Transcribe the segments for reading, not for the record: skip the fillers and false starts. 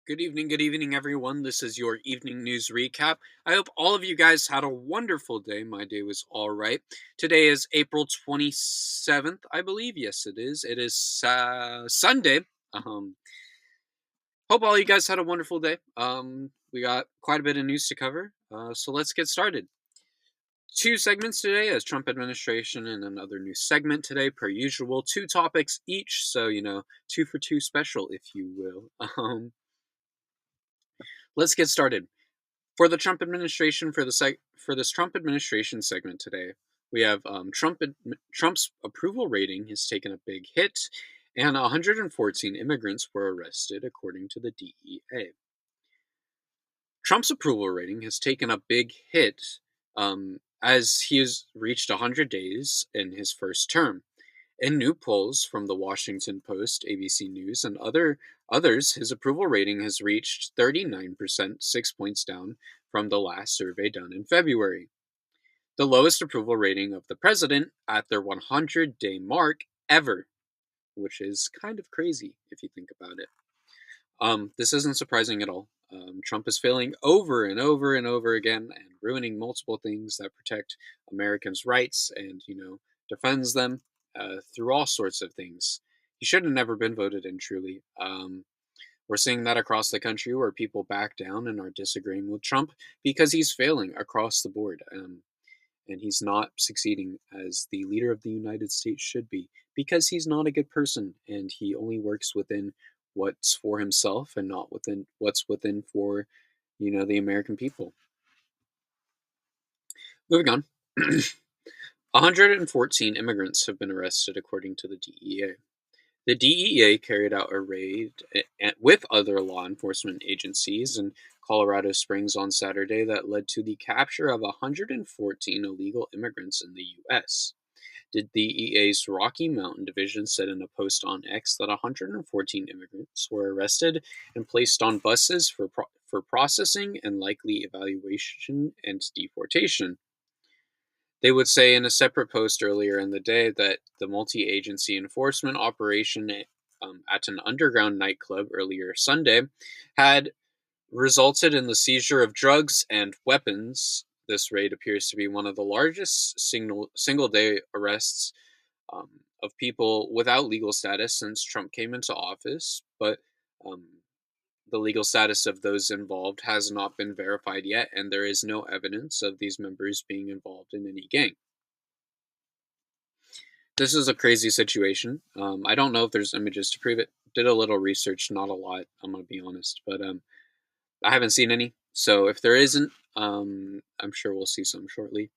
Good evening, everyone. This is your evening news recap. I hope all of you guys had a wonderful day. My day was all right. Today is April 27th, I believe. Yes, it is. It is Sunday. Um, hope all you guys had a wonderful day. We got quite a bit of news to cover, so let's get started. Two segments today as Trump administration and another new segment today, per usual. Two topics each, so, two for two special, if you will. Let's get started. For the Trump administration, for this Trump administration segment today, we have Trump's approval rating has taken a big hit, and 114 immigrants were arrested, according to the DEA. Trump's approval rating has taken a big hit as he has reached 100 days in his first term. In new polls from the Washington Post, ABC News, and others, his approval rating has reached 39%, 6 points down from the last survey done in February. The lowest approval rating of the president at their 100-day mark ever, which is kind of crazy if you think about it. This isn't surprising at all. Trump is failing over and over and over again and ruining multiple things that protect Americans' rights and, defends them through all sorts of things. He should have never been voted in, truly. We're seeing that across the country where people back down and are disagreeing with Trump because he's failing across the board. And he's not succeeding as the leader of the United States should be because he's not a good person and he only works within what's for himself and not within what's within for, the American people. Moving on. 114 immigrants have been arrested, according to the DEA. The DEA carried out a raid with other law enforcement agencies in Colorado Springs on Saturday that led to the capture of 114 illegal immigrants in the U.S. The DEA's Rocky Mountain Division said in a post on X that 114 immigrants were arrested and placed on buses for processing and likely evaluation and deportation. They would say in a separate post earlier in the day that the multi-agency enforcement operation at an underground nightclub earlier Sunday had resulted in the seizure of drugs and weapons. This raid appears to be one of the largest single-day arrests of people without legal status since Trump came into office, but the legal status of those involved has not been verified yet, and there is no evidence of these members being involved in any gang. This is a crazy situation. I don't know if there's images to prove it. Did a little research, not a lot, I'm going to be honest, but I haven't seen any. So if there isn't, I'm sure we'll see some shortly.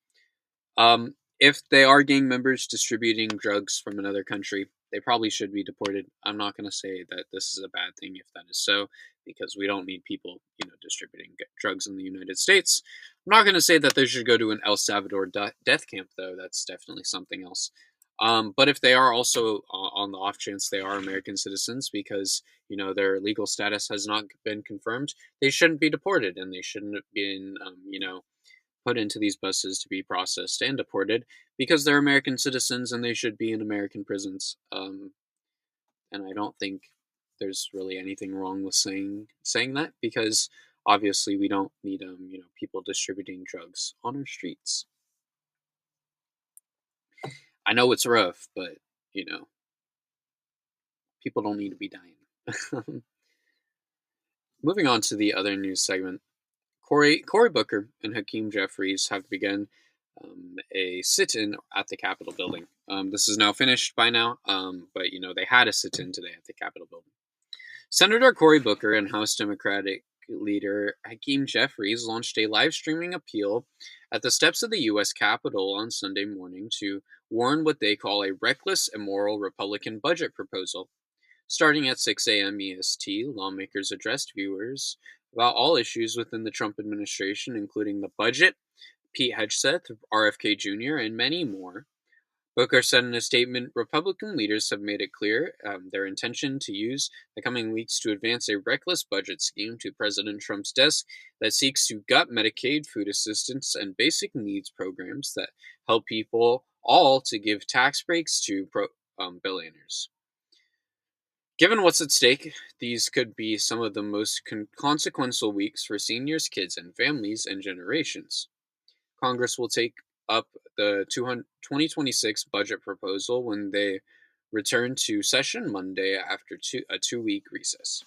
If they are gang members distributing drugs from another country, they probably should be deported. I'm not going to say that this is a bad thing if that is so, because we don't need people, distributing drugs in the United States. I'm not going to say that they should go to an El Salvador death camp, though. That's definitely something else. But if they are also, on the off chance they are American citizens, because their legal status has not been confirmed, they shouldn't be deported, and they shouldn't have been, put into these buses to be processed and deported because they're American citizens and they should be in American prisons. And I don't think there's really anything wrong with saying that because obviously we don't need people distributing drugs on our streets. I know it's rough, but people don't need to be dying. Moving on to the other news segment. Cory Booker and Hakeem Jeffries have begun a sit-in at the Capitol building. This is now finished by now, but they had a sit-in today at the Capitol building. Senator Cory Booker and House Democratic leader Hakeem Jeffries launched a live streaming appeal at the steps of the U.S. Capitol on Sunday morning to warn what they call a reckless, immoral Republican budget proposal. Starting at 6 a.m. EST, lawmakers addressed viewers about all issues within the Trump administration, including the budget, Pete Hegseth, RFK Jr., and many more. Booker said in a statement, Republican leaders have made it clear their intention to use the coming weeks to advance a reckless budget scheme to President Trump's desk that seeks to gut Medicaid, food assistance, and basic needs programs that help people, all to give tax breaks to billionaires. Given what's at stake, these could be some of the most consequential weeks for seniors, kids, and families and generations. Congress will take up the 2026 budget proposal when they return to session Monday after a 2 week recess.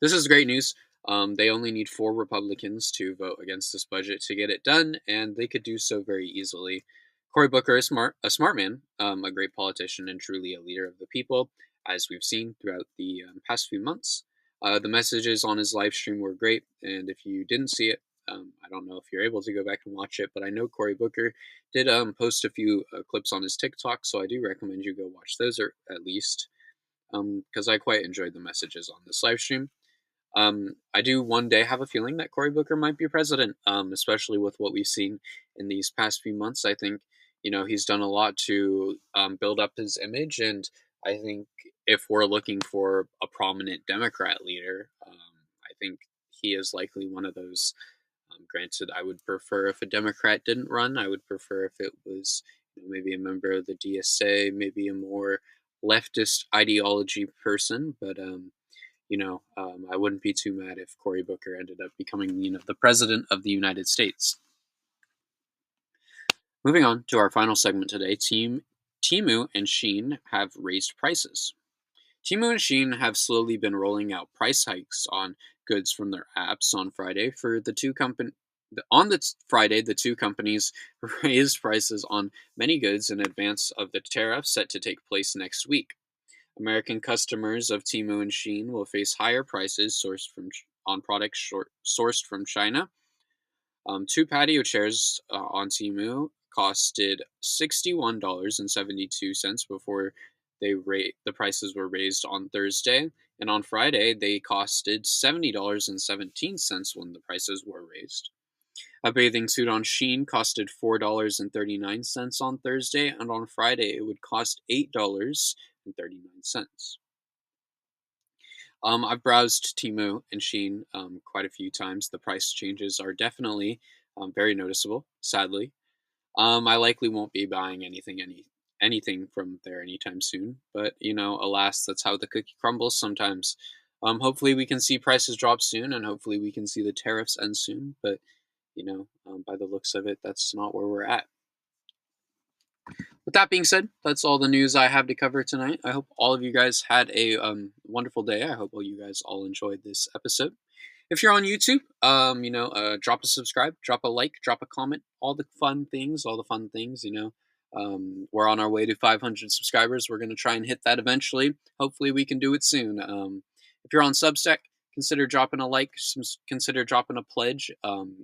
This is great news. They only need 4 Republicans to vote against this budget to get it done, and they could do so very easily. Cory Booker is a smart man, a great politician, and truly a leader of the people, as we've seen throughout the past few months. The messages on his live stream were great, and if you didn't see it, I don't know if you're able to go back and watch it, but I know Cory Booker did post a few clips on his TikTok, so I do recommend you go watch those, or at least, because I quite enjoyed the messages on this live stream. I do one day have a feeling that Cory Booker might be president, especially with what we've seen in these past few months. I think, he's done a lot to build up his image, and I think if we're looking for a prominent Democrat leader, I think he is likely one of those. Granted, I would prefer if a Democrat didn't run. I would prefer if it was maybe a member of the DSA, maybe a more leftist ideology person, but I wouldn't be too mad if Cory Booker ended up becoming, the president of the United States. Moving on to our final segment today, Temu and Shein have raised prices. Temu and Shein have slowly been rolling out price hikes on goods from their apps on Friday. The two companies raised prices on many goods in advance of the tariff set to take place next week. American customers of Temu and Shein will face higher prices on products sourced from China. Two patio chairs on Temu costed $61.72 before the prices were raised on Thursday, and on Friday they costed $70.17 when the prices were raised. A bathing suit on Shein costed $4.39 on Thursday, and on Friday it would cost $8.39. I've browsed Temu and Shein quite a few times. The price changes are definitely very noticeable, sadly. I likely won't be buying anything from there anytime soon, but alas, that's how the cookie crumbles sometimes. Hopefully we can see prices drop soon, and hopefully we can see the tariffs end soon, but by the looks of it, that's not where we're at. With that being said, that's all the news I have to cover tonight. I hope all of you guys had a wonderful day. I hope all you guys all enjoyed this episode. If you're on YouTube, drop a subscribe, drop a like, drop a comment, all the fun things. We're on our way to 500 subscribers. We're going to try and hit that eventually. Hopefully we can do it soon. If you're on Substack, consider dropping a like, consider dropping a pledge.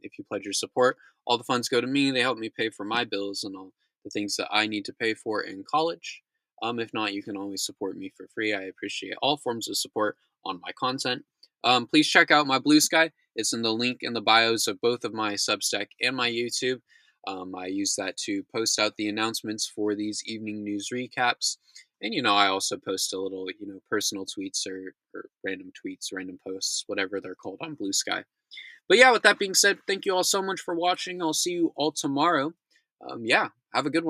If you pledge your support, all the funds go to me. They help me pay for my bills and all the things that I need to pay for in college. If not, you can always support me for free. I appreciate all forms of support on my content. Please check out my Blue Sky. It's in the link in the bios of both of my Substack and my YouTube. I use that to post out the announcements for these evening news recaps. And, I also post a little, personal tweets or random tweets, random posts, whatever they're called on Blue Sky. But yeah, with that being said, thank you all so much for watching. I'll see you all tomorrow. Have a good one.